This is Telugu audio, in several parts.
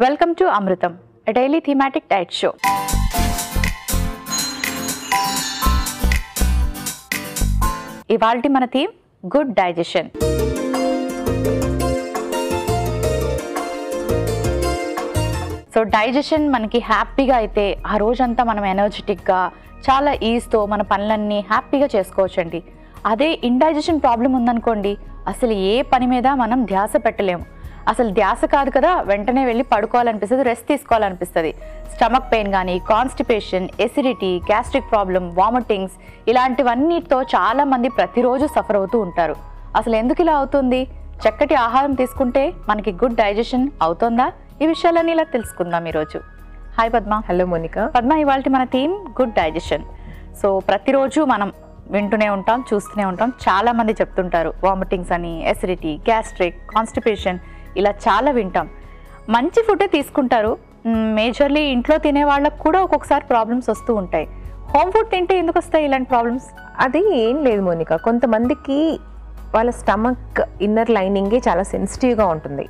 Welcome to Amritam, a daily thematic diet show. ఇవాల్టి మన theme good digestion. So digestion మనకి హ్యాపీగా అయితే ఆ రోజంతా మనం ఎనర్జెటిక్గా చాలా ఈజ్తో మన పనులన్నీ హ్యాపీగా చేసుకోవచ్చండి. అదే ఇండైజెషన్ ప్రాబ్లం ఉందనుకోండి, అసలు ఏ పని మీద మనం ధ్యాస పెట్టలేము. అసలు ధ్యాస కాదు కదా, వెంటనే వెళ్ళి పడుకోవాలనిపిస్తుంది, రెస్ట్ తీసుకోవాలనిపిస్తుంది. స్టమక్ పెయిన్ కానీ, constipation, acidity, gastric problem, vomitings ఇలాంటివన్నిటితో చాలామంది ప్రతిరోజు సఫర్ అవుతూ ఉంటారు. అసలు ఎందుకు ఇలా అవుతుంది? చక్కటి ఆహారం తీసుకుంటే మనకి గుడ్ డైజెషన్ అవుతుందా? ఈ విషయాలన్నీ ఇలా తెలుసుకుందాం ఈరోజు. హాయ్ పద్మ. హలో మోనికా. పద్మ, ఇవాళ మన థీమ్ గుడ్ డైజెషన్. సో ప్రతిరోజు మనం వింటూనే ఉంటాం, చూస్తూనే ఉంటాం, చాలామంది చెప్తుంటారు వామిటింగ్స్ అని, ఎసిడిటీ, గ్యాస్ట్రిక్, కాన్స్టిపేషన్ ఇలా చాలా వింటాం. మంచి ఫుడ్డే తీసుకుంటారు. మేజర్లీ ఇంట్లో తినే వాళ్ళకు కూడా ఒక్కొక్కసారి ప్రాబ్లమ్స్ వస్తూ ఉంటాయి. హోమ్ ఫుడ్ తింటే ఎందుకు వస్తాయి ఇలాంటి ప్రాబ్లమ్స్? అది ఏం లేదు మోనికా, కొంతమందికి వాళ్ళ స్టమక్ ఇన్నర్ లైనింగే చాలా సెన్సిటివ్గా ఉంటుంది.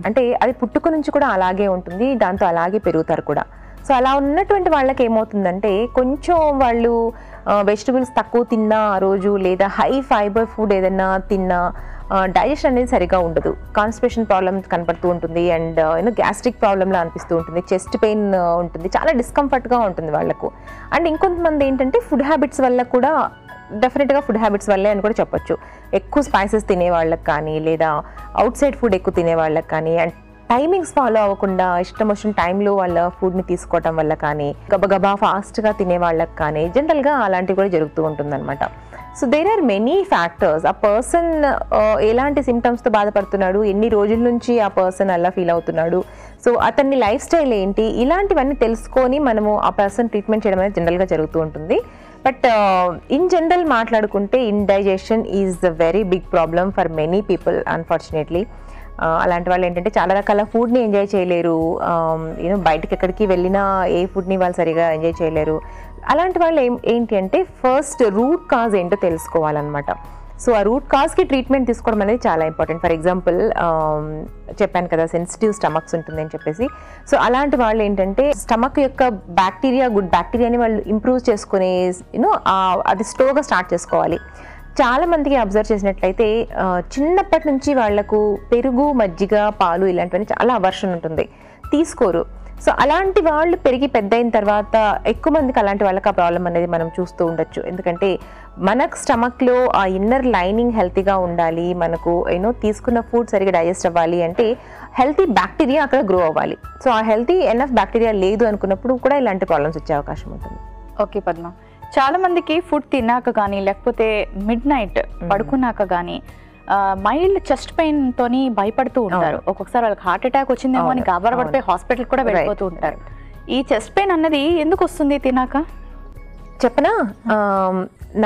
అంటే అది పుట్టుక నుంచి కూడా అలాగే ఉంటుంది, దాంతో అలాగే పెరుగుతారు కూడా. సో అలా ఉన్నటువంటి వాళ్ళకి ఏమవుతుందంటే, కొంచెం వాళ్ళు వెజిటబుల్స్ తక్కువ తిన్నా ఆ రోజు, లేదా హై ఫైబర్ ఫుడ్ ఏదైనా తిన్నా డైజెషన్ అనేది సరిగా ఉండదు. కాన్స్టిపేషన్ ప్రాబ్లమ్ కనపడుతూ ఉంటుంది, అండ్ గ్యాస్ట్రిక్ ప్రాబ్లంలా అనిపిస్తూ ఉంటుంది, చెస్ట్ పెయిన్ ఉంటుంది, చాలా డిస్కంఫర్ట్గా ఉంటుంది వాళ్ళకు. అండ్ ఇంకొంతమంది ఏంటంటే ఫుడ్ హ్యాబిట్స్ వల్ల కూడా, డెఫినెట్గా ఫుడ్ హ్యాబిట్స్ వల్లే అని కూడా చెప్పొచ్చు. ఎక్కువ స్పైసెస్ తినే వాళ్ళకి కానీ, లేదా అవుట్ సైడ్ ఫుడ్ ఎక్కువ తినే వాళ్ళకి కానీ, అండ్ టైమింగ్స్ ఫాలో అవ్వకుండా ఇష్టం వచ్చిన టైంలో వాళ్ళ ఫుడ్ని తీసుకోవటం వల్ల కానీ, గబగబా ఫాస్ట్గా తినే వాళ్ళకి కానీ జనరల్గా అలాంటివి కూడా జరుగుతూ ఉంటుందన్నమాట. So there are many factors. ఆ పర్సన్ ఎలాంటి సిమ్టమ్స్తో బాధపడుతున్నాడు, ఎన్ని రోజుల నుంచి ఆ పర్సన్ అలా ఫీల్ అవుతున్నాడు, సో అతన్ని లైఫ్ స్టైల్ ఏంటి, ఇలాంటివన్నీ తెలుసుకొని మనము ఆ పర్సన్ ట్రీట్మెంట్ చేయడం అనేది జనరల్గా జరుగుతూ ఉంటుంది. బట్ ఇన్ జనరల్ మాట్లాడుకుంటే indigestion is the very big problem for many people unfortunately. అలాంటి వాళ్ళు ఏంటంటే చాలా రకాల ఫుడ్ని ఎంజాయ్ చేయలేరు, బయటకి ఎక్కడికి వెళ్ళినా ఏ ఫుడ్ని వాళ్ళు సరిగా ఎంజాయ్ చేయలేరు. అలాంటి వాళ్ళు ఏంటి అంటే ఫస్ట్ రూట్ కాజ్ ఏంటో తెలుసుకోవాలన్నమాట. సో ఆ రూట్ కాజ్కి ట్రీట్మెంట్ తీసుకోవడం అనేది చాలా ఇంపార్టెంట్. ఫర్ ఎగ్జాంపుల్ చెప్పాను కదా, సెన్సిటివ్ స్టమక్స్ ఉంటుంది అని చెప్పేసి. సో అలాంటి వాళ్ళు ఏంటంటే స్టమక్ యొక్క బ్యాక్టీరియా, గుడ్ బ్యాక్టీరియాని వాళ్ళు ఇంప్రూవ్ చేసుకునే అది స్లోగా స్టార్ట్ చేసుకోవాలి. చాలా మందికి అబ్జర్వ్ చేసినట్లయితే చిన్నప్పటి నుంచి వాళ్లకు పెరుగు, మజ్జిగ, పాలు ఇలాంటివన్నీ చాలా అవర్షన్ ఉంటుంది, తీసుకోరు. సో అలాంటి వాళ్ళు పెరిగి పెద్ద అయిన తర్వాత ఎక్కువ మందికి అలాంటి వాళ్ళకి ఆ ప్రాబ్లం అనేది మనం చూస్తూ ఉండొచ్చు. ఎందుకంటే మనకు స్టమక్లో ఆ ఇన్నర్ లైనింగ్ హెల్తీగా ఉండాలి, మనకు తీసుకున్న ఫుడ్ సరిగా డైజెస్ట్ అవ్వాలి అంటే హెల్తీ బ్యాక్టీరియా అక్కడ గ్రో అవ్వాలి. సో ఆ హెల్తీ ఎనఫ్ బ్యాక్టీరియా లేదు అనుకున్నప్పుడు కూడా ఇలాంటి ప్రాబ్లమ్స్ వచ్చే అవకాశం ఉంటుంది. ఓకే పద్మ, చాలా మందికి ఫుడ్ తిన్నాక కానీ, లేకపోతే మిడ్ నైట్ పడుకున్నాక కానీ మైల్డ్ చెస్ట్ పెయిన్ తోని భయపడుతూ ఉంటారు. ఒక్కొక్కసారి వాళ్ళకి హార్ట్ అటాక్ వచ్చిందేమో అని గాబరపడిపోయి హాస్పిటల్ కూడా వెళ్ళిపోతూ ఉంటారు. ఈ చెస్ట్ పెయిన్ అన్నది ఎందుకు వస్తుంది తిన్నాక? చెప్పనా,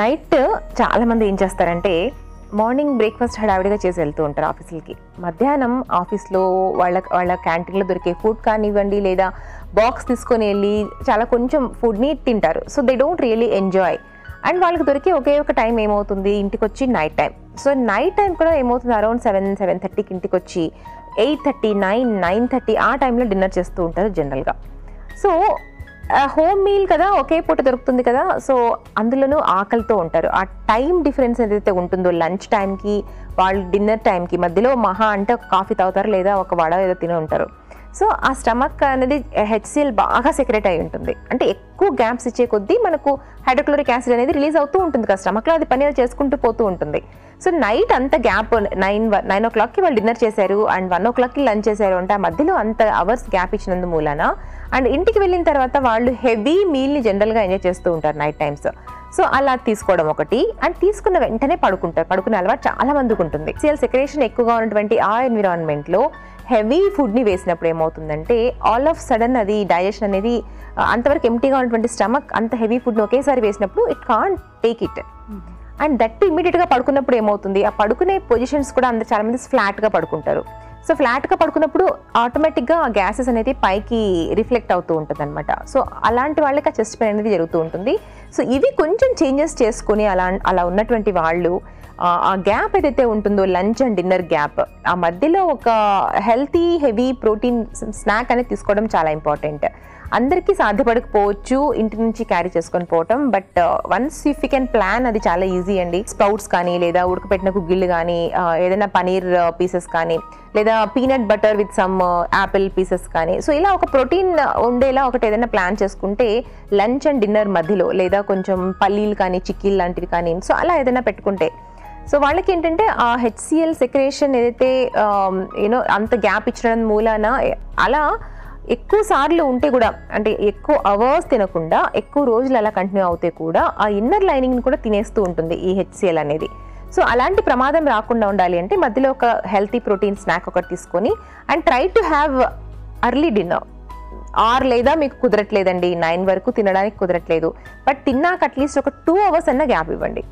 నైట్ చాలా మంది ఏం చేస్తారంటే మార్నింగ్ బ్రేక్ఫాస్ట్ హడావిడిగా చేసి వెళ్తూ ఉంటారు ఆఫీసులకి. మధ్యాహ్నం ఆఫీస్లో వాళ్ళ క్యాంటీన్లో దొరికే ఫుడ్ కానివ్వండి, లేదా బాక్స్ తీసుకొని వెళ్ళి చాలా కొంచెం ఫుడ్ని తింటారు. So they don't really enjoy. And వాళ్ళకి దొరికే ఒకే ఒక టైం ఏమవుతుంది, ఇంటికి వచ్చి night time. So night time కూడా ఏమవుతుంది, అరౌండ్ 7-7:30కి ఇంటికి వచ్చి 8:30, 9:30 ఆ టైంలో డిన్నర్ చేస్తూ ఉంటారు జనరల్గా. సో హోమ్ మీల్ కదా, ఒకే పూట దొరుకుతుంది కదా, సో అందులోనూ ఆకలితో ఉంటారు. ఆ టైం డిఫరెన్స్ ఏదైతే ఉంటుందో లంచ్ టైంకి వాళ్ళు డిన్నర్ టైంకి మధ్యలో మహా అంటే ఒక కాఫీ తాగుతారు, లేదా ఒక వడ ఏదో తిని ఉంటారు. సో ఆ స్టమక్ అనేది హెచ్సిఎల్ బాగా సెక్రెట్ అయి ఉంటుంది. అంటే ఎక్కువ గ్యాప్స్ ఇచ్చే కొద్దీ మనకు హైడ్రోక్లోరిక్ యాసిడ్ అనేది రిలీజ్ అవుతూ ఉంటుంది కదా స్టమక్లో, అది పని చేసుకుంటూ పోతూ ఉంటుంది. సో నైట్ అంత గ్యాప్ 9 o'clockకి వాళ్ళు డిన్నర్ చేశారు అండ్ 1 o'clockకి లంచ్ చేశారు అంటే ఆ మధ్యలో అంత అవర్స్ గ్యాప్ ఇచ్చినందు మూలన అండ్ ఇంటికి వెళ్ళిన తర్వాత వాళ్ళు హెవీ మీల్ని జనరల్గా ఎంజాయ్ చేస్తూ ఉంటారు నైట్ టైమ్స్. సో అలా తీసుకోవడం ఒకటి. అండ్ తీసుకున్న వెంటనే పడుకుంటారు, పడుకునే అలవాటు చాలా మందికి ఉంటుంది. హెచ్సిఎల్ సెక్రేషన్ ఎక్కువగా ఉన్నటువంటి ఆ ఎన్విరాన్మెంట్లో హెవీ ఫుడ్ని వేసినప్పుడు ఏమవుతుందంటే ఆల్ ఆఫ్ సడన్ అది డైజెషన్ అనేది అంతవరకు ఎంటీగా ఉన్నటువంటి స్టమక్ అంత హెవీ ఫుడ్ని ఒకేసారి వేసినప్పుడు it can't take it. And that ఇమీడియట్గా పడుకున్నప్పుడు ఏమవుతుంది, ఆ పడుకునే పొజిషన్స్ కూడా అందరు చాలా మంది ఫ్లాట్గా పడుకుంటారు. సో ఫ్లాట్గా పడుకున్నప్పుడు ఆటోమేటిక్గా ఆ గ్యాసెస్ అనేది పైకి రిఫ్లెక్ట్ అవుతూ ఉంటుంది అనమాట. సో అలాంటి వాళ్ళకి ఆ చెస్ట్ పెయిన్ అనేది జరుగుతూ ఉంటుంది. సో ఇవి కొంచెం చేంజెస్ చేసుకుని అలా ఉన్నటువంటి వాళ్ళు ఆ గ్యాప్ ఏదైతే ఉంటుందో లంచ్ అండ్ డిన్నర్ గ్యాప్, ఆ మధ్యలో ఒక హెల్తీ హెవీ ప్రోటీన్ స్నాక్ అనేది తీసుకోవడం చాలా ఇంపార్టెంట్. అందరికీ సాధ్యపడకపోవచ్చు ఇంటి నుంచి క్యారీ చేసుకొని పోవటం, but once if you can plan అది చాలా ఈజీ అండి. స్ప్రౌట్స్ కానీ లేదా ఉడకపెట్టిన గుగ్గిళ్ళు కానీ, ఏదైనా పనీర్ పీసెస్ కానీ, లేదా peanut butter with some Apple pieces కానీ, సో ఇలా ఒక ప్రోటీన్ ఉండేలా ఒకటి ఏదైనా ప్లాన్ చేసుకుంటే లంచ్ అండ్ డిన్నర్ మధ్యలో, లేదా కొంచెం పల్లీలు కానీ చిక్కీలు లాంటివి కానీ, సో అలా ఏదైనా పెట్టుకుంటే సో వాళ్ళకి ఏంటంటే ఆ హెచ్సిఎల్ సెక్రేషన్ ఏదైతే యూనో అంత గ్యాప్ ఇచ్చడం మూలాన అలా ఎక్కువ సార్లు ఉంటే కూడా, అంటే ఎక్కువ అవర్స్ తినకుండా ఎక్కువ రోజులు అలా కంటిన్యూ అవుతే కూడా ఆ ఇన్నర్ లైనింగ్ని కూడా తినేస్తూ ఉంటుంది ఈ హెచ్సిఎల్ అనేది. సో అలాంటి ప్రమాదం రాకుండా ఉండాలి అంటే మధ్యలో ఒక హెల్తీ ప్రోటీన్ స్నాక్ ఒకటి తీసుకొని and try to have early dinner. లేదా మీకు కుదరట్లేదండి 9 వరకు తినడానికి కుదరట్లేదు, బట్ తిన్నాక అట్లీస్ట్ ఒక 2 అవర్స్ అన్న గ్యాప్ ఇవ్వండి.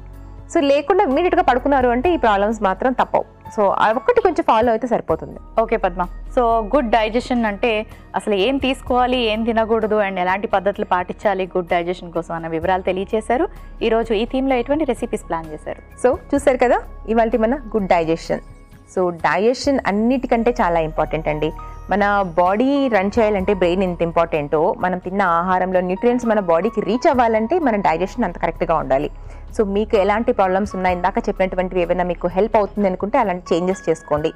సో లేకుండా ఇమీడియట్గా పడుకున్నారు అంటే ఈ ప్రాబ్లమ్స్ మాత్రం తప్పవు. సో ఒక్కటి కొంచెం ఫాలో అయితే సరిపోతుంది. Okay Padma, so good digestion అంటే అసలు ఏం తీసుకోవాలి, ఏం తినకూడదు అండ్ ఎలాంటి పద్ధతులు పాటించాలి గుడ్ డైజెషన్ కోసం అన్న వివరాలు తెలియజేశారు. ఈరోజు ఈ థీమ్లో ఎటువంటి రెసిపీస్ ప్లాన్ చేశారు? సో చూసారు కదా ఇవాళ మన గుడ్ డైజెషన్. సో డైజెషన్ అన్నిటికంటే చాలా ఇంపార్టెంట్ అండి. మన బాడీ రన్ చేయాలంటే బ్రెయిన్ ఎంత ఇంపార్టెంటో, మనం తిన్న ఆహారంలో న్యూట్రియంట్స్ మన బాడీకి రీచ్ అవ్వాలంటే మన డైజెషన్ అంత కరెక్ట్గా ఉండాలి. సో మీకు ఎలాంటి ప్రాబ్లమ్స్ ఉన్నాయి, ఇందాక చెప్పినటువంటివి ఏమైనా మీకు హెల్ప్ అవుతుంది అనుకుంటే అలాంటి చేంజెస్ చేసుకోండి.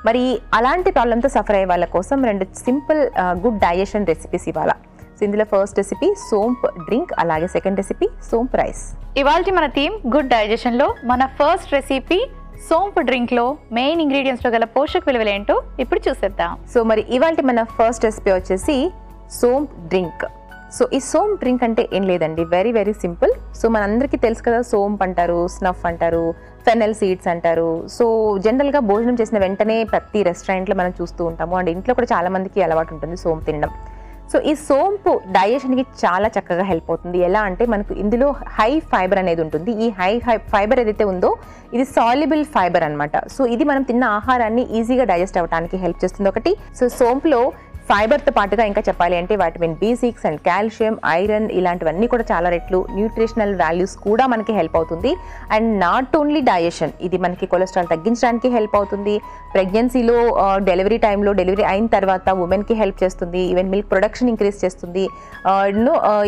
మరి అలాంటి ప్రాబ్లంతో సఫర్ అయ్యే వాళ్ళ కోసం 2 సింపుల్ గుడ్ డైజెషన్ రెసిపీస్ ఇవాళ. సో ఇందులో ఫస్ట్ రెసిపీ సోంప్ డ్రింక్, అలాగే సెకండ్ రెసిపీ సోంప్ రైస్. ఇవాళ మన థీమ్ గుడ్ డైజెషన్లో మన ఫస్ట్ రెసిపీ సోంప్ డ్రింక్లో మెయిన్ ఇంగ్రీడియంట్స్లో గల పోషక విలువలు ఏంటో ఇప్పుడు చూసేద్దాం. సో మరి ఇవాళ మన ఫస్ట్ రెసిపీ వచ్చేసి సోంప్ డ్రింక్. సో ఈ సోంప్ డ్రింక్ అంటే ఏం లేదండి, వెరీ వెరీ సింపుల్. సో మనందరికీ తెలుసు కదా, సోంప్ అంటారు, స్నఫ్ అంటారు, ఫెనల్ సీడ్స్ అంటారు. సో జనరల్గా భోజనం చేసిన వెంటనే ప్రతి రెస్టారెంట్లో మనం చూస్తూ ఉంటాము, అండ్ ఇంట్లో కూడా చాలా మందికి అలవాటు ఉంటుంది సోంపు తినడం. సో ఈ సోంపు డైజెషన్కి చాలా చక్కగా హెల్ప్ అవుతుంది. ఎలా అంటే మనకు ఇందులో హై ఫైబర్ అనేది ఉంటుంది. ఈ హై ఫైబర్ ఏదైతే ఉందో ఇది సాల్యుబుల్ ఫైబర్ అనమాట. సో ఇది మనం తిన్న ఆహారాన్ని ఈజీగా డైజెస్ట్ అవ్వడానికి హెల్ప్ చేస్తుంది ఒకటి. సో సోంపులో ఫైబర్తో పాటుగా ఇంకా చెప్పాలి అంటే vitamin B6 and calcium, iron ఇలాంటివన్నీ కూడా చాలా రెట్లు న్యూట్రిషనల్ వాల్యూస్ కూడా మనకి హెల్ప్ అవుతుంది. అండ్ నాట్ ఓన్లీ డైజెషన్, ఇది మనకి కొలెస్ట్రాల్ తగ్గించడానికి హెల్ప్ అవుతుంది. ప్రెగ్నెన్సీలో డెలివరీ టైంలో, డెలివరీ అయిన తర్వాత ఉమెన్కి హెల్ప్ చేస్తుంది. ఈవెన్ మిల్క్ ప్రొడక్షన్ ఇంక్రీజ్ చేస్తుంది.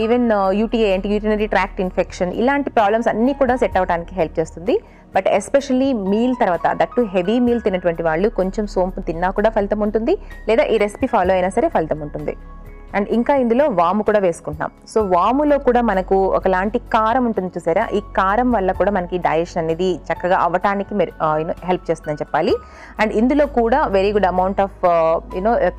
ఈవెన్ యూటీఐ అంటే యూరినరీ ట్రాక్ట్ ఇన్ఫెక్షన్ ఇలాంటి ప్రాబ్లమ్స్ అన్నీ కూడా సెట్ అవ్వడానికి హెల్ప్ చేస్తుంది. బట్ ఎస్పెషల్లీ మీల్ తర్వాత, దట్టు హెవీ మీల్ తినటువంటి వాళ్ళు కొంచెం సోంపు తిన్నా కూడా ఫలితం ఉంటుంది, లేదా ఈ రెసిపీ ఫాలో అయినా సరే ఫలితం ఉంటుంది. అండ్ ఇంకా ఇందులో వాము కూడా వేసుకుంటాం. సో వాములో కూడా మనకు ఒకలాంటి కారం ఉంటుంది చూసారా, ఈ కారం వల్ల కూడా మనకి డైజెషన్ అనేది చక్కగా అవ్వటానికి హెల్ప్ చేస్తుందని చెప్పాలి. అండ్ ఇందులో కూడా very good amount of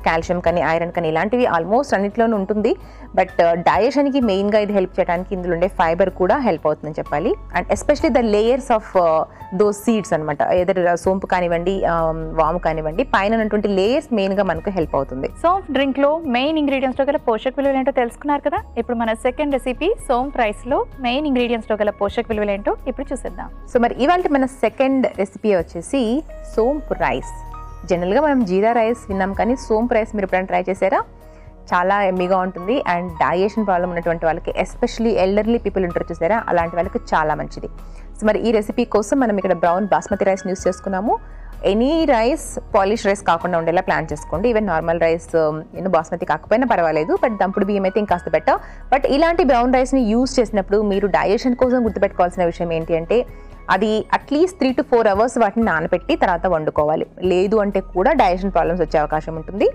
calcium కానీ, ఐరన్ కానీ ఇలాంటివి ఆల్మోస్ట్ అన్నిట్లోనూ ఉంటుంది. బట్ డైజెషన్కి మెయిన్గా ఇది హెల్ప్ చేయడానికి ఇందులో ఉండే ఫైబర్ కూడా హెల్ప్ అవుతుందని చెప్పాలి. And especially the layers of those seeds అనమాట, ఏదైనా సోంపు కానివ్వండి, వాము కానివ్వండి, పైన ఉన్నటువంటి లేయర్స్ మెయిన్గా మనకు హెల్ప్ అవుతుంది. సోంప్ డ్రింక్లో మెయిన్ ఇంగ్రీడియంట్స్లో గల పోషక విలువలు ఏంటో తెలుసుకున్నారు కదా. ఇప్పుడు మన సెకండ్ రెసిపీ సోంప్ రైస్లో మెయిన్ ఇంగ్రీడియంట్స్లో గల పోషక విలువలు ఏంటో ఇప్పుడు చూసేద్దాం. సో మరి ఇవాళ మన సెకండ్ రెసిపీ వచ్చేసి సోంప్ రైస్. జనరల్గా మనం జీరా రైస్ విన్నాం, కానీ సోంప్ రైస్ మీరు ఎప్పుడైనా ట్రై చేశారా? చాలా ఎమ్మీగా ఉంటుంది. అండ్ డైజెషన్ ప్రాబ్లం ఉన్నటువంటి వాళ్ళకి, ఎస్పెషలీ ఎల్డర్లీ పీపుల్ ఉంటారు చూసారా, అలాంటి వాళ్ళకి చాలా మంచిది. సో మరి ఈ రెసిపీ కోసం మనం ఇక్కడ బ్రౌన్ బాస్మతి రైస్ యూస్ చేసుకున్నాము. ఎనీ రైస్ పాలిష్ రైస్ కాకుండా ఉండేలా ప్లాన్ చేసుకోండి. ఈవెన్ నార్మల్ రైస్ బాస్మతి కాకపోయినా పర్వాలేదు, బట్ దంపుడు బియ్యం అయితే ఇంకాస్త బెటర్. బట్ ఇలాంటి బ్రౌన్ రైస్ని యూస్ చేసినప్పుడు మీరు డైజెషన్ కోసం గుర్తుపెట్టుకోవాల్సిన విషయం ఏంటి అంటే, అది అట్లీస్ట్ 3 to 4 అవర్స్ వాటిని నానబెట్టి తర్వాత వండుకోవాలి. లేదు అంటే కూడా డైజెషన్ ప్రాబ్లమ్స్ వచ్చే అవకాశం ఉంటుంది.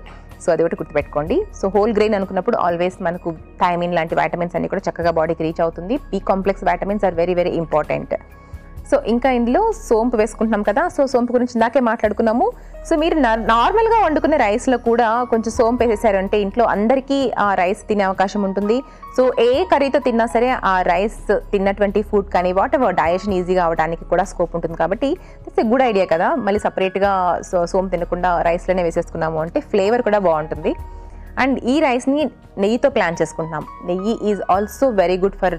సో అది ఒకటి గుర్తుపెట్టుకోండి. సో హోల్ గ్రెయిన్ అనుకున్నప్పుడు ఆల్వేస్ మనకు థైమిన్ లాంటి వైటమిన్స్ అన్ని కూడా చక్కగా బాడీకి రీచ్ అవుతుంది. B complex vitamins are very very important. So ఇంకా ఇందులో సోంపు వేసుకుంటున్నాం కదా, సో సోంపు గురించి ఇందాకే మాట్లాడుకున్నాము. సో మీరు నార్మల్గా వండుకునే రైస్లో కూడా కొంచెం సోంపు వేసేసారు అంటే ఇంట్లో అందరికీ ఆ రైస్ తినే అవకాశం ఉంటుంది. సో ఏ కర్రీతో తిన్నా సరే ఆ రైస్ తిన్నటువంటి ఫుడ్ కానీ వాట్ ఎవర్ డైజెషన్ ఈజీగా అవ్వడానికి కూడా స్కోప్ ఉంటుంది. కాబట్టి ఇట్స్ ఎ గుడ్ ఐడియా కదా. మళ్ళీ సపరేట్గా సోంపు తినకుండా రైస్లోనే వేసేసుకున్నాము అంటే ఫ్లేవర్ కూడా బాగుంటుంది. అండ్ ఈ రైస్ని నెయ్యితో ప్లాన్ చేసుకుంటున్నాం. నెయ్యి is also very good for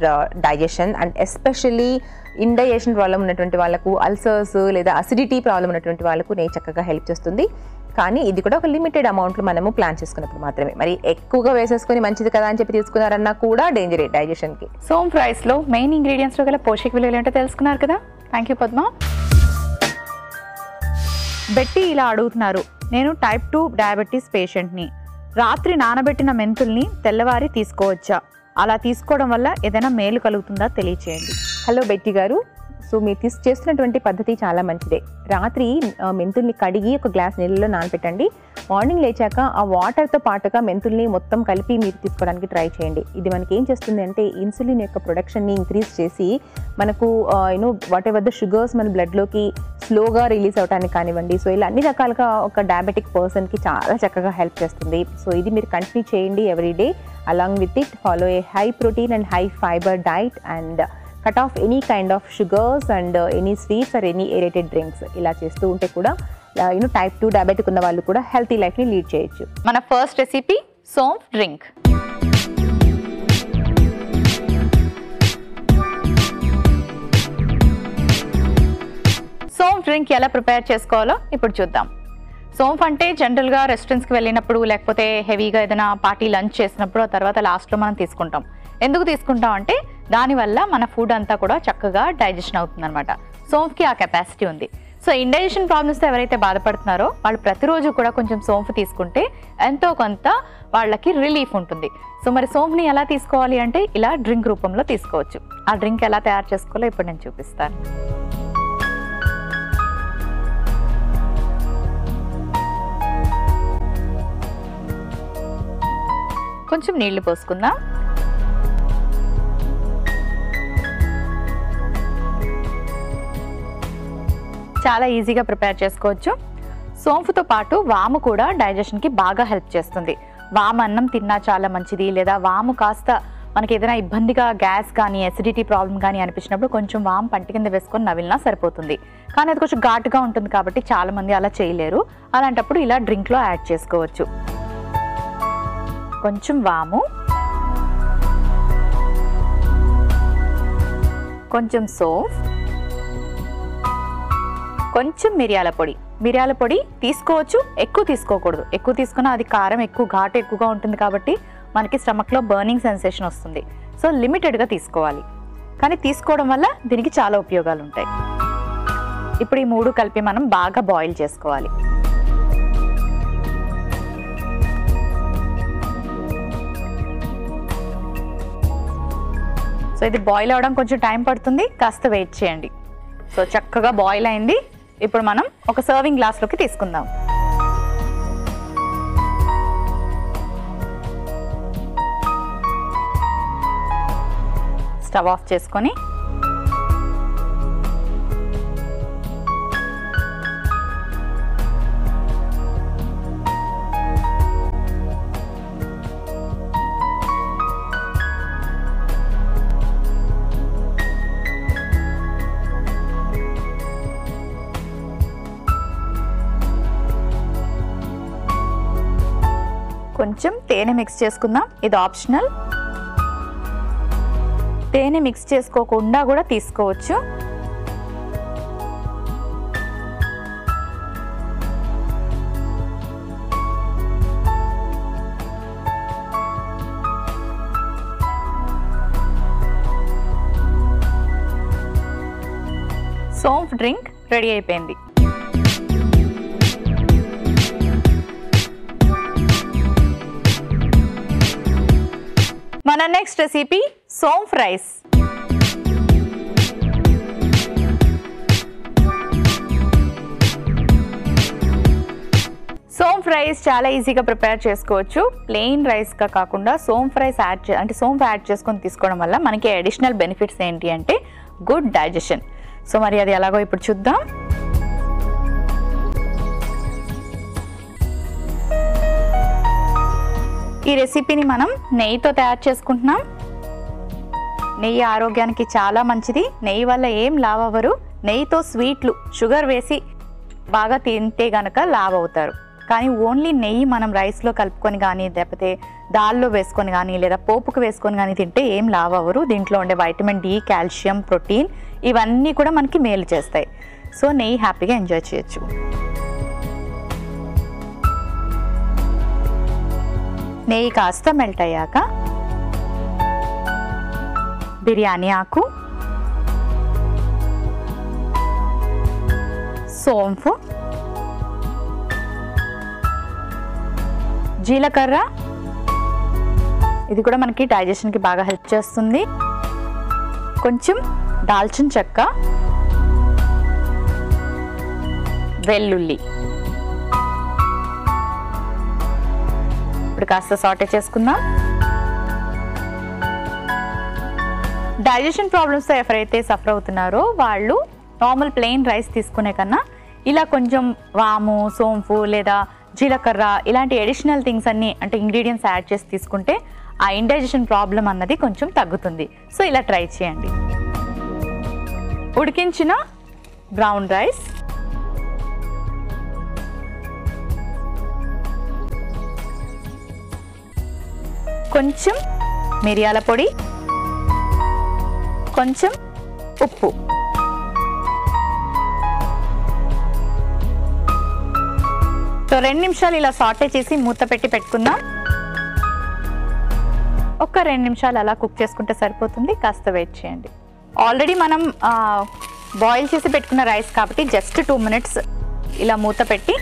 digestion. And especially indigestion problem ఉన్నటువంటి వాళ్ళకు, అల్సర్స్ లేదా అసిడిటీ ప్రాబ్లం ఉన్నటువంటి వాళ్ళకు నెయ్యి చక్కగా హెల్ప్ చేస్తుంది. కానీ ఇది కూడా ఒక లిమిటెడ్ అమౌంట్లో మనము ప్లాన్ చేసుకున్నప్పుడు మాత్రమే. మరి ఎక్కువగా వేసేసుకొని మంచిది కదా అని చెప్పి తీసుకున్నారన్నా కూడా డేంజరే డైజెషన్కి. సోంప్ రైస్లో మెయిన్ ఇంగ్రీడియంట్స్లో గల పోషక విలువలు ఏంటో తెలుసుకున్నారు కదా. Thank you Padma. బెట్టి ఇలా అడుగుతున్నారు, నేను టైప్ 2 డయాబెటీస్ పేషెంట్ని, రాత్రి నానబెట్టిన మెంతుల్ని తెల్లవారి తీసుకోవచ్చా? అలా తీసుకోవడం వల్ల ఏదైనా మేలు కలుగుతుందా తెలియచేయండి. హలో బెట్టి గారు, సో మీరు చేస్తున్నటువంటి పద్ధతి చాలా మంచిదే. రాత్రి మెంతుల్ని కడిగి ఒక గ్లాస్ నీళ్ళలో నానబెట్టండి. మార్నింగ్ లేచాక ఆ వాటర్తో పాటుగా మెంతుల్ని మొత్తం కలిపి మీరు తీసుకోవడానికి ట్రై చేయండి. ఇది మనకి ఏం చేస్తుంది అంటే ఇన్సులిన్ యొక్క ప్రొడక్షన్ని ఇంక్రీజ్ చేసి మనకు వాట్ ఎవర్ ద షుగర్స్ మన బ్లడ్లోకి స్లోగా రిలీజ్ అవడానికి కానివ్వండి, సో ఇలా అన్ని రకాలుగా ఒక డయాబెటిక్ పర్సన్కి చాలా చక్కగా హెల్ప్ చేస్తుంది. సో ఇది మీరు కంటిన్యూ చేయండి everyday. Along with it follow A high protein and high fibre diet and cut off any kind of sugars and any sweets or any aerated drinks. ఇలా చేస్తూ ఉంటే కూడా టైప్ 2 డయాబెటిక్ ఉన్న వాళ్ళు కూడా హెల్తీ లైఫ్ని లీడ్ చేయొచ్చు. మన first recipe saunf drink. Saunf drink ఎలా ప్రిపేర్ చేసుకోవాలో ఇప్పుడు చూద్దాం. సోంఫ్ అంటే జనరల్గా రెస్టారెంట్స్కి వెళ్ళినప్పుడు లేకపోతే హెవీగా ఏదైనా పార్టీ లంచ్ చేసినప్పుడు ఆ తర్వాత లాస్ట్లో మనం తీసుకుంటాం. ఎందుకు తీసుకుంటాం అంటే దానివల్ల మన ఫుడ్ అంతా కూడా చక్కగా డైజెషన్ అవుతుంది అనమాట. సోంఫ్కి ఆ కెపాసిటీ ఉంది. సో ఇండైజెషన్ ప్రాబ్లమ్స్తో ఎవరైతే బాధపడుతున్నారో వాళ్ళు ప్రతిరోజు కూడా కొంచెం సోంఫ్ తీసుకుంటే ఎంతో కొంత వాళ్ళకి రిలీఫ్ ఉంటుంది. సో మరి సోంఫ్ని ఎలా తీసుకోవాలి అంటే ఇలా డ్రింక్ రూపంలో తీసుకోవచ్చు. ఆ డ్రింక్ ఎలా తయారు చేసుకోవాలో ఇప్పుడు నేను చూపిస్తాను. కొంచెం నీళ్లు పోసుకుందాం. చాలా ఈజీగా ప్రిపేర్ చేసుకోవచ్చు. సోంఫుతో పాటు వాము కూడా డైజెషన్కి బాగా హెల్ప్ చేస్తుంది. వాము అన్నం తిన్నా చాలా మంచిది. లేదా వాము కాస్త మనకి ఏదైనా ఇబ్బందిగా గ్యాస్ కానీ ఎసిడిటీ ప్రాబ్లం కానీ అనిపించినప్పుడు కొంచెం వాము పంటి కింద వేసుకొని నవిలినా సరిపోతుంది. కానీ అది కొంచెం ఘాటుగా ఉంటుంది కాబట్టి చాలామంది అలా చేయలేరు. అలాంటప్పుడు ఇలా డ్రింక్లో యాడ్ చేసుకోవచ్చు. కొంచెం వాము, కొంచెం సోంఫ్, కొంచెం మిరియాల పొడి. మిరియాల పొడి తీసుకోవచ్చు, ఎక్కువ తీసుకోకూడదు. ఎక్కువ తీసుకున్నా అది కారం ఎక్కువ ఘాటు ఎక్కువగా ఉంటుంది కాబట్టి మనకి స్టమక్లో బర్నింగ్ సెన్సేషన్ వస్తుంది. సో లిమిటెడ్గా తీసుకోవాలి. కానీ తీసుకోవడం వల్ల దీనికి చాలా ఉపయోగాలు ఉంటాయి. ఇప్పుడు ఈ మూడు కలిపి మనం బాగా బాయిల్ చేసుకోవాలి. సో ఇది బాయిల్ అవ్వడం కొంచెం టైం పడుతుంది, కాస్త వెయిట్ చేయండి. సో చక్కగా బాయిల్ అయింది. ఇప్పుడు మనం ఒక సర్వింగ్ గ్లాస్లోకి తీసుకుందాం. స్టవ్ ఆఫ్ చేసుకొని కొంచెం తేనె మిక్స్ చేసుకుందాం. ఇది ఆప్షనల్. తేనె మిక్స్ చేసుకోకుండా కూడా తీసుకోవచ్చు. సోంఫ్ డ్రింక్ రెడీ అయిపోయింది. మన next recipe saunf rice. Saunf rice చాలా ఈజీగా ప్రిపేర్ చేసుకోవచ్చు. ప్లెయిన్ రైస్గా కాకుండా సోంఫ్ రైస్ సోంఫ్ యాడ్ చేసుకొని తీసుకోవడం వల్ల మనకి అడిషనల్ బెనిఫిట్స్ ఏంటి అంటే గుడ్ డైజెషన్. సో మరి అది ఎలాగో ఇప్పుడు చూద్దాం. ఈ రెసిపీని మనం నెయ్యితో తయారు చేసుకుంటున్నాం. నెయ్యి ఆరోగ్యానికి చాలా మంచిది. నెయ్యి వల్ల ఏం లావ్ అవ్వరు. నెయ్యితో స్వీట్లు షుగర్ వేసి బాగా తింటే గనక లావ్ అవుతారు. కానీ ఓన్లీ నెయ్యి మనం రైస్లో కలుపుకొని కానీ లేకపోతే దాల్లో వేసుకొని కానీ లేదా పోపుకు వేసుకొని కానీ తింటే ఏం లావ్ అవ్వరు. దీంట్లో ఉండే వైటమిన్ డి, కాల్షియం, ప్రోటీన్ ఇవన్నీ కూడా మనకి మేలు చేస్తాయి. సో నెయ్యి హ్యాపీగా ఎంజాయ్ చేయొచ్చు. నెయ్యి కాస్త మెల్ట్ అయ్యాక బిర్యానీ ఆకు, సోంఫ్, జీలకర్ర, ఇది కూడా మనకి డైజెషన్కి బాగా హెల్ప్ చేస్తుంది. కొంచెం దాల్చిన చెక్క, వెల్లుల్లి. ఇప్పుడు కాస్త సాటే చేసుకుందాం. డైజెషన్ ప్రాబ్లమ్స్తో ఎవరైతే సఫర్ అవుతున్నారో వాళ్ళు నార్మల్ ప్లెయిన్ రైస్ తీసుకునే కన్నా ఇలా కొంచెం వాము, సోంపు లేదా జీలకర్ర ఇలాంటి అడిషనల్ థింగ్స్ అన్నీ అంటే ఇంగ్రీడియంట్స్ యాడ్ చేసి తీసుకుంటే ఆ ఇండైజెషన్ ప్రాబ్లం అన్నది కొంచెం తగ్గుతుంది. సో ఇలా ట్రై చేయండి. ఉడికించిన బ్రౌన్ రైస్, కొంచెం మిరియాల పొడి, కొంచెం ఉప్పు, సో 2 నిమిషాలు ఇలా సాటే చేసి మూత పెట్టి పెట్టుకుందాం. ఒక 2 నిమిషాలు అలా కుక్ చేసుకుంటే సరిపోతుంది. కాస్త వెయిట్ చేయండి. ఆల్రెడీ మనం బాయిల్ చేసి పెట్టుకున్న రైస్ కాబట్టి జస్ట్ 2 మినిట్స్ ఇలా మూత పెట్టి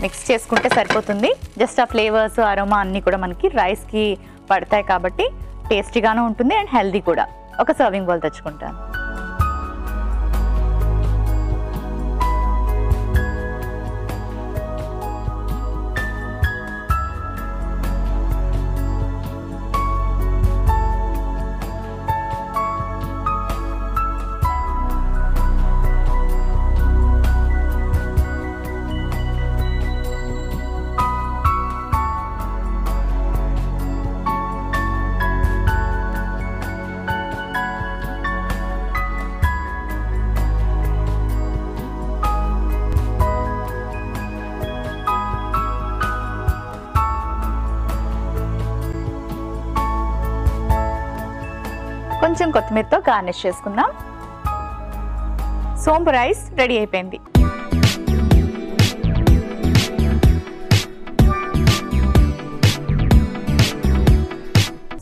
మిక్స్ చేసుకుంటే సరిపోతుంది. జస్ట్ ఆ ఫ్లేవర్స్, అరోమా అన్నీ కూడా మనకి రైస్కి పడతాయి కాబట్టి టేస్టీగాను ఉంటుంది అండ్ హెల్దీ కూడా. ఒక సర్వింగ్ బౌల్ తెచ్చుకుంటాను. కొంచెం కొత్తిమీరతో గార్నిష్ చేసుకుందాం. సోంపు రైస్ రెడీ అయిపోయింది.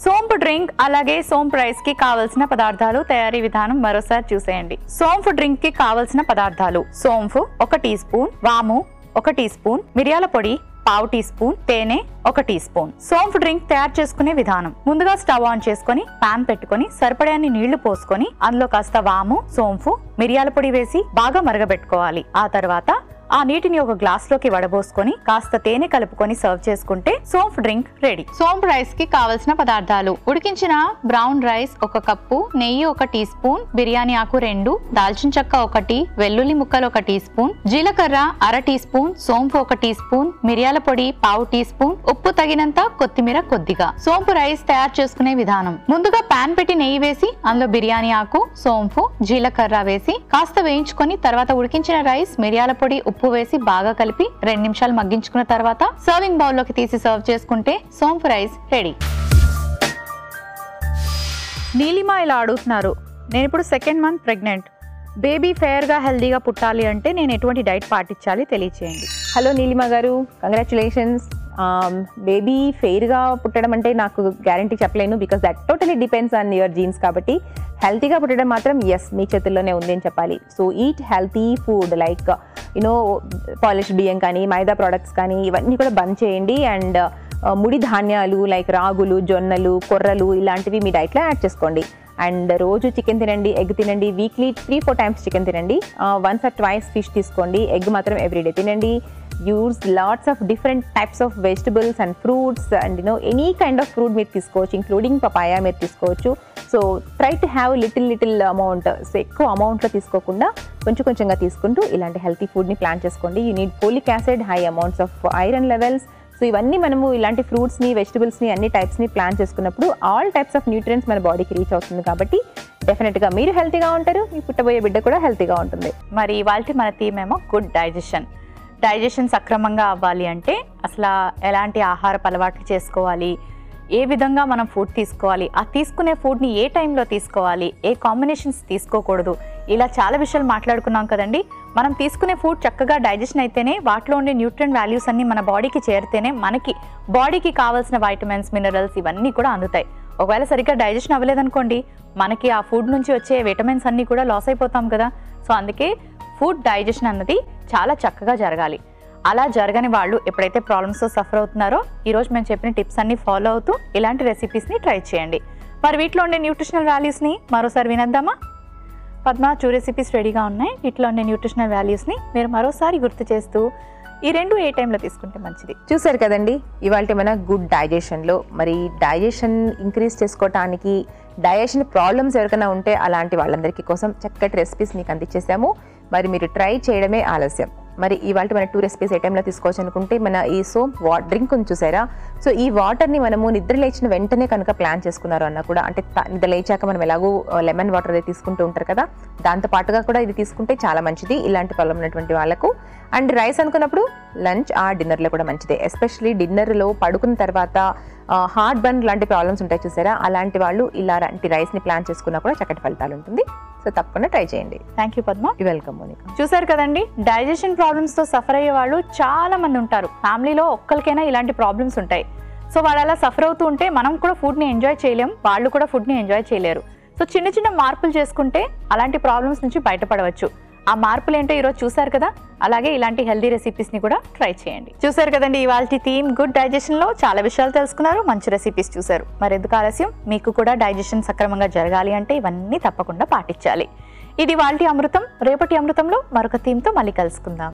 సోంపు డ్రింక్ అలాగే సోంపు రైస్ కి కావలసిన పదార్థాలు, తయారీ విధానం మరోసారి చూసేయండి. సోంపు డ్రింక్ కి కావలసిన పదార్థాలు: సోంపు 1 టీ స్పూన్, వాము 1 టీ స్పూన్, మిరియాల పొడి 1/2 టీ స్పూన్, తేనె 1 టీ స్పూన్. సోంపు డ్రింక్ తయారు చేసుకునే విధానం: ముందుగా స్టవ్ ఆన్ చేసుకొని పాన్ పెట్టుకొని సరిపడాన్ని నీళ్లు పోసుకొని అందులో కాస్త వాము, సోంపు, మిరియాల పొడి వేసి బాగా మరగబెట్టుకోవాలి. ఆ తర్వాత ఆ నీటిని ఒక గ్లాస్ లోకి వడబోసుకొని కాస్త తేనె కలుపుకొని సర్వ్ చేసుకుంటే సోంపు డ్రింక్ రెడీ. సోంపు రైస్ కి కావలసిన పదార్థాలు: ఉడికించిన బ్రౌన్ రైస్ 1 కప్పు, నెయ్యి 1 టీ స్పూన్, బిర్యానీ ఆకు 2, దాల్చిన చెక్క 1, వెల్లుల్లి ముక్కలు 1 టీ స్పూన్, జీలకర్ర 1/2 టీ స్పూన్, సోంపు 1 టీ స్పూన్, మిరియాల పొడి 1/2 టీ స్పూన్, ఉప్పు తగినంత, కొత్తిమీర కొద్దిగా. సోంపు రైస్ తయారు చేసుకునే విధానం: ముందుగా పాన్ పెట్టి నెయ్యి వేసి అందులో బిర్యానీ ఆకు, సోంపు, జీలకర్ర వేసి కాస్త వేయించుకొని తర్వాత ఉడికించిన రైస్, మిరియాల పొడి, ఉప్పు వేసి బాగా కలిపి 2 నిమిషాలు మగ్గించుకున్న తర్వాత సర్వింగ్ బౌల్ లోకి తీసి సర్వ్ చేసుకుంటే సోంపు రైస్ రెడీ. నీలిమ ఇలా అడుగుతున్నారు, నేను ఇప్పుడు 2nd month pregnant, baby fair గా హెల్దీగా పుట్టాలి అంటే నేను ఎటువంటి డైట్ పాటించాలి తెలియచేయండి. హలో నీలిమ గారు, కంగ్రాచులేషన్స్. బేబీ ఫెయిర్గా పుట్టడం అంటే నాకు గ్యారంటీ చెప్పలేను, because that totally depends on your jeans. కాబట్టి హెల్తీగా పుట్టడం మాత్రం ఎస్ మీ చేతుల్లోనే ఉంది అని చెప్పాలి. So eat healthy food like polished బియ్యం కానీ, మైదా ప్రోడక్ట్స్ కానీ ఇవన్నీ కూడా బంద్ చేయండి. అండ్ ముడి ధాన్యాలు లైక్ రాగులు, జొన్నలు, కొర్రలు ఇలాంటివి మీ డైట్లో యాడ్ చేసుకోండి. అండ్ రోజు చికెన్ తినండి, ఎగ్ తినండి. వీక్లీ 3-4 టైమ్స్ చికెన్ తినండి. 1 or 2 ఫిష్ తీసుకోండి. ఎగ్ మాత్రం ఎవ్రీడే తినండి. Use lots of different types of vegetables and fruits and any kind of fruit మీరు తీసుకోవచ్చు, ఇంక్లూడింగ్ పపాయా మీరు తీసుకోవచ్చు. So try to have little amount. So ఎక్కువ అమౌంట్లో తీసుకోకుండా కొంచెంగా తీసుకుంటూ ఇలాంటి హెల్తీ ఫుడ్ని ప్లాన్ చేసుకోండి. You need folic acid, high amounts of iron levels. So ఇవన్నీ మనము ఇలాంటి ఫ్రూట్స్ని, వెజిటబుల్స్ని అన్ని టైప్స్ని ప్లాన్ చేసుకున్నప్పుడు ఆల్ టైప్స్ ఆఫ్ న్యూట్రియన్స్ మన బాడీకి రీచ్ అవుతుంది. కాబట్టి డెఫినెట్గా మీరు హెల్తీగా ఉంటారు, మీ పుట్టబోయే బిడ్డ కూడా హెల్తీగా ఉంటుంది. మరి ఇవాళ మన థీమ్ ఏమో గుడ్ డైజెషన్ సక్రమంగా అవ్వాలి అంటే అసలు ఎలాంటి ఆహారపు అలవాట్లు చేసుకోవాలి, ఏ విధంగా మనం ఫుడ్ తీసుకోవాలి, ఆ తీసుకునే ఫుడ్ని ఏ టైంలో తీసుకోవాలి, ఏ కాంబినేషన్స్ తీసుకోకూడదు, ఇలా చాలా విషయాలు మాట్లాడుకున్నాం కదండి. మనం తీసుకునే ఫుడ్ చక్కగా డైజెషన్ అయితేనే వాటిలో ఉండే న్యూట్రియన్ వాల్యూస్ అన్ని మన బాడీకి చేరితేనే మనకి బాడీకి కావాల్సిన వైటమిన్స్, మినరల్స్ ఇవన్నీ కూడా అందుతాయి. ఒకవేళ సరిగ్గా డైజెషన్ అవ్వలేదనుకోండి, మనకి ఆ ఫుడ్ నుంచి వచ్చే విటమిన్స్ అన్నీ కూడా లాస్ అయిపోతాం కదా. సో అందుకే ఫుడ్ డైజెషన్ అన్నది చాలా చక్కగా జరగాలి. అలా జరగని వాళ్ళు ఎప్పుడైతే ప్రాబ్లమ్స్తో సఫర్ అవుతున్నారో ఈరోజు మేము చెప్పిన టిప్స్ అన్ని ఫాలో అవుతూ ఇలాంటి రెసిపీస్ని ట్రై చేయండి. మరి వీటిలో ఉండే న్యూట్రిషనల్ వాల్యూస్ని మరోసారి వినేద్దామా? పద్మ, 2 రెసిపీస్ రెడీగా ఉన్నాయి. వీటిలో ఉండే న్యూట్రిషనల్ వాల్యూస్ని మీరు మరోసారి గుర్తు చేస్తూ ఈ 2 ఏ టైంలో తీసుకుంటే మంచిది? చూసారు కదండి, ఇవాళ మన గుడ్ డైజెషన్లో మరి డైజెషన్ ఇంక్రీజ్ చేసుకోవటానికి డైజెషన్ ప్రాబ్లమ్స్ ఎవరికైనా ఉంటే అలాంటి వాళ్ళందరికీ కోసం చక్కటి రెసిపీస్ మీకు అందించేసాము. మరి మీరు ట్రై చేయడమే ఆలస్యం. మరి ఇవాళ మన 2 రెసిపీస్ ఏ టైంలో తీసుకోవచ్చు అనుకుంటే మన ఈ సోప్ డ్రింక్ ఉంది చూసారా, సో ఈ వాటర్ని మనము నిద్ర లేచిన వెంటనే కనుక ప్లాన్ చేసుకున్నారు అన్న కూడా, అంటే నిద్ర లేచాక మనం ఎలాగో లెమన్ వాటర్ అది తీసుకుంటూ ఉంటారు కదా, దాంతో పాటుగా కూడా ఇది తీసుకుంటే చాలా మంచిది ఇలాంటి ప్రాబ్లం ఉన్నటువంటి వాళ్ళకు. అండ్ రైస్ అనుకున్నప్పుడు లంచ్ డిన్నర్లో కూడా మంచిదే. ఎస్పెషల్లీ డిన్నర్లో పడుకున్న తర్వాత హార్ట్ బర్న్ లాంటి ప్రాబ్లమ్స్ ఉంటాయి చూసారా, అలాంటి వాళ్ళు ఇలాంటి రైస్ని ప్లాన్ చేసుకున్నా కూడా చక్కటి ఫలితాలు ఉంటుంది. సో తప్పకుండా ట్రై చేయండి. Thank you Padma. Welcome Monica. చూసారు కదండి, డైజెషన్ ప్రాబ్లమ్స్తో సఫర్ అయ్యే వాళ్ళు చాలా మంది ఉంటారు. ఫ్యామిలీలో ఒక్కరికైనా ఇలాంటి ప్రాబ్లమ్స్ ఉంటాయి. సో వాళ్ళు అలా సఫర్ అవుతూ ఉంటే మనం కూడా ఫుడ్ని ఎంజాయ్ చేయలేం, వాళ్ళు కూడా ఫుడ్ని ఎంజాయ్ చేయలేరు. సో చిన్న చిన్న మార్పులు చేసుకుంటే అలాంటి ప్రాబ్లమ్స్ నుంచి బయటపడవచ్చు. ఆ మార్పులు ఏంటో ఈరోజు చూసారు కదా, అలాగే ఇలాంటి హెల్దీ రెసిపీస్ని కూడా ట్రై చేయండి. చూసారు కదండి, ఇవాళ థీమ్ గుడ్ డైజెషన్లో చాలా విషయాలు తెలుసుకున్నారు, మంచి రెసిపీస్ చూసారు. మరి ఎందుకు ఆలస్యం? మీకు కూడా డైజెషన్ సక్రమంగా జరగాలి అంటే ఇవన్నీ తప్పకుండా పాటించాలి. ఇది ఇవాల్టి అమృతం. రేపటి అమృతంలో మరొక థీమ్తో మళ్ళీ కలుసుకుందాం.